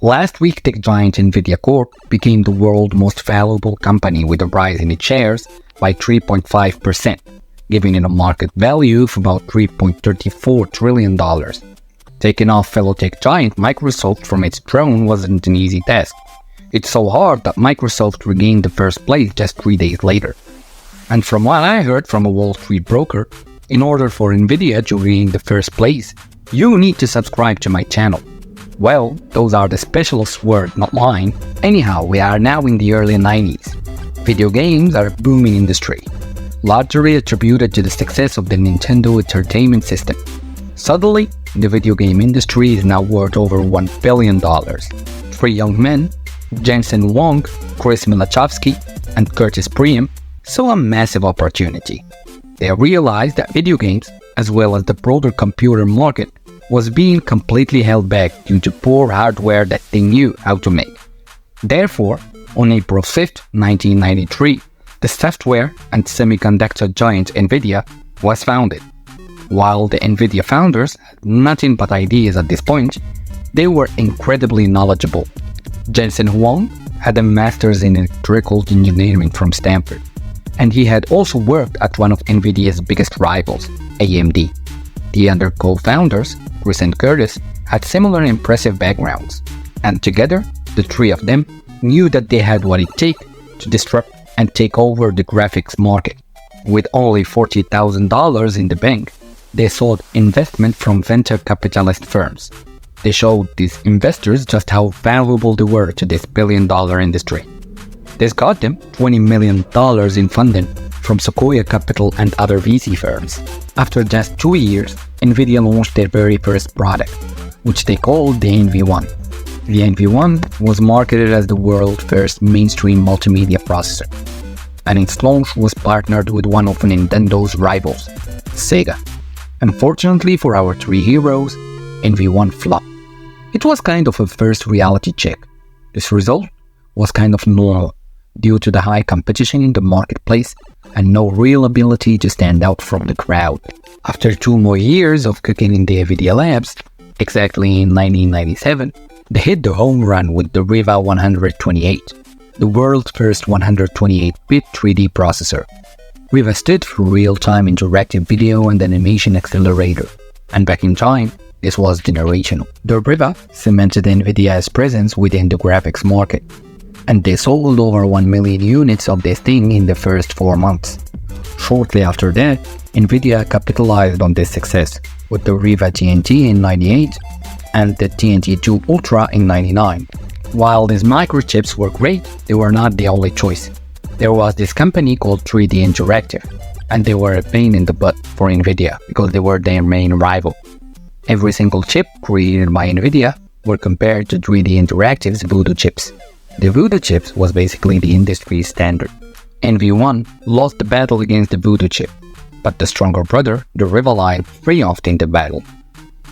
Last week, tech giant Nvidia Corp became the world's most valuable company with a rise in its shares by 3.5%, giving it a market value of about $3.34 trillion. Taking off fellow tech giant Microsoft from its throne wasn't an easy task. It's so hard that Microsoft regained the first place just 3 days later. And from what I heard from a Wall Street broker, in order for Nvidia to regain the first place, you need to subscribe to my channel. Well, those are the specialist's words, not mine. Anyhow, we are now in the early 90s. Video games are a booming industry, largely attributed to the success of the Nintendo Entertainment System. Suddenly, the video game industry is now worth over $1 billion. Three young men, Jensen Huang, Chris Milachowski, and Curtis Priam, saw a massive opportunity. They realized that video games, as well as the broader computer market, was being completely held back due to poor hardware that they knew how to make. Therefore, on April 5, 1993, the software and semiconductor giant Nvidia was founded. While the Nvidia founders had nothing but ideas at this point, they were incredibly knowledgeable. Jensen Huang had a master's in electrical engineering from Stanford, and he had also worked at one of Nvidia's biggest rivals, AMD. The other co-founders, Chris and Curtis, had similar impressive backgrounds, and together, the three of them knew that they had what it takes to disrupt and take over the graphics market. With only $40,000 in the bank, they sought investment from venture capitalist firms. They showed these investors just how valuable they were to this billion-dollar industry. This got them $20 million in funding from Sequoia Capital and other VC firms. After just 2 years, Nvidia launched their very first product, which they called the NV1. The NV1 was marketed as the world's first mainstream multimedia processor, and its launch was partnered with one of Nintendo's rivals, Sega. Unfortunately for our three heroes, NV1 flopped. It was kind of a first reality check. This result was kind of normal due to the high competition in the marketplace and no real ability to stand out from the crowd. After 2 more years of cooking in the Nvidia labs, exactly in 1997, they hit the home run with the Riva 128, the world's first 128-bit 3D processor. Riva stood for Real-Time Interactive Video and Animation Accelerator, and back in time, this was generational. The Riva cemented Nvidia's presence within the graphics market, and they sold over 1 million units of this thing in the first 4 months. Shortly after that, Nvidia capitalized on this success with the Riva TNT in '98 and the TNT2 Ultra in '99. While these microchips were great, they were not the only choice. There was this company called 3D Interactive, and they were a pain in the butt for Nvidia because they were their main rival. Every single chip created by Nvidia were compared to 3D Interactive's Voodoo chips. The Voodoo chips was basically the industry standard. NV1 lost the battle against the Voodoo chip, but the stronger brother, the Riva line, triumphed in the battle.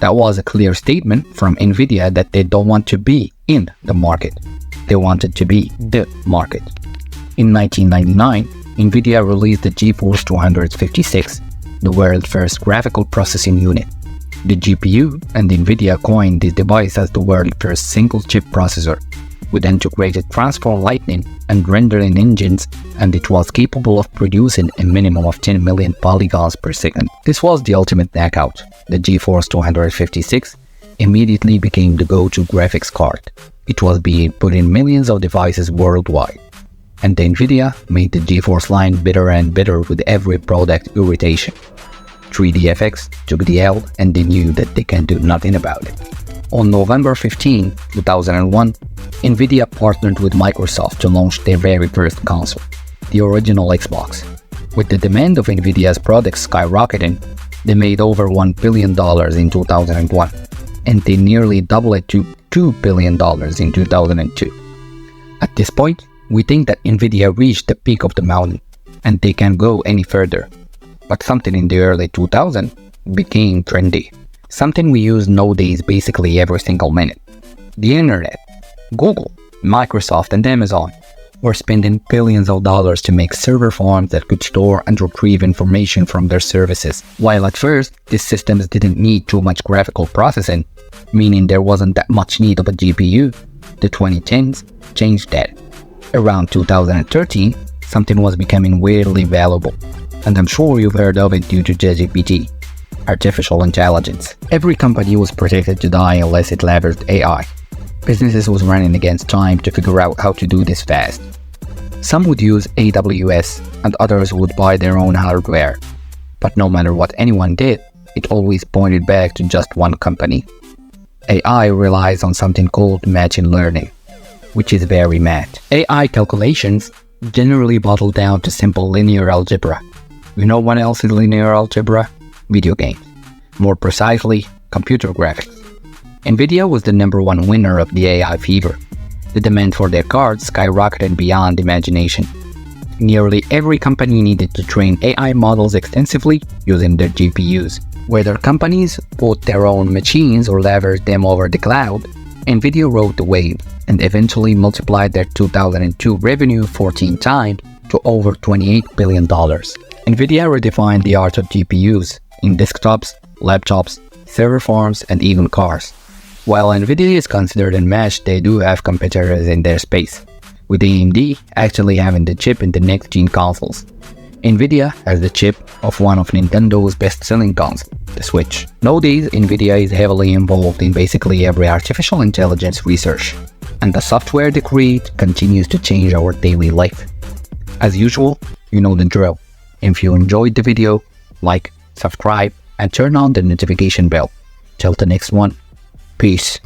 That was a clear statement from Nvidia that they don't want to be in the market. They wanted to be the market. In 1999, Nvidia released the GeForce 256, the world's first graphical processing unit. The GPU and Nvidia coined this device as the world's first single-chip processor, with integrated transform lightning and rendering engines, and it was capable of producing a minimum of 10 million polygons per second. This was the ultimate knockout. The GeForce 256 immediately became the go-to graphics card. It was being put in millions of devices worldwide. And Nvidia made the GeForce line bitter and bitter with every product irritation. 3DFX took the L, and they knew that they can do nothing about it. On November 15, 2001, Nvidia partnered with Microsoft to launch their very first console, the original Xbox. With the demand of Nvidia's products skyrocketing, they made over $1 billion in 2001, and they nearly doubled it to $2 billion in 2002. At this point, we think that Nvidia reached the peak of the mountain, and they can't go any further. But something in the early 2000s became trendy. Something we use nowadays basically every single minute. The internet. Google, Microsoft, and Amazon were spending billions of dollars to make server farms that could store and retrieve information from their services. While at first, these systems didn't need too much graphical processing, meaning there wasn't that much need of a GPU, The 2010s changed that. Around 2013, something was becoming weirdly valuable, and I'm sure you've heard of it due to ChatGPT, artificial intelligence. Every company was predicted to die unless it leveraged AI. Businesses was running against time to figure out how to do this fast. Some would use AWS and others would buy their own hardware. But no matter what anyone did, it always pointed back to just one company. AI relies on something called machine learning, which is very math. AI calculations generally boil down to simple linear algebra. You know what else is linear algebra? Video games. More precisely, computer graphics. Nvidia was the #1 winner of the AI fever. The demand for their cards skyrocketed beyond imagination. Nearly every company needed to train AI models extensively using their GPUs. Whether companies bought their own machines or leveraged them over the cloud, Nvidia rode the wave and eventually multiplied their 2002 revenue 14 times to over $28 billion. Nvidia redefined the art of GPUs in desktops, laptops, server farms, and even cars. While Nvidia is considered unmatched, they do have competitors in their space, with AMD actually having the chip in the next-gen consoles. Nvidia has the chip of one of Nintendo's best-selling consoles, the Switch. Nowadays, Nvidia is heavily involved in basically every artificial intelligence research, and the software they create continues to change our daily life. As usual, you know the drill. If you enjoyed the video, like, subscribe, and turn on the notification bell. Till the next one, peace.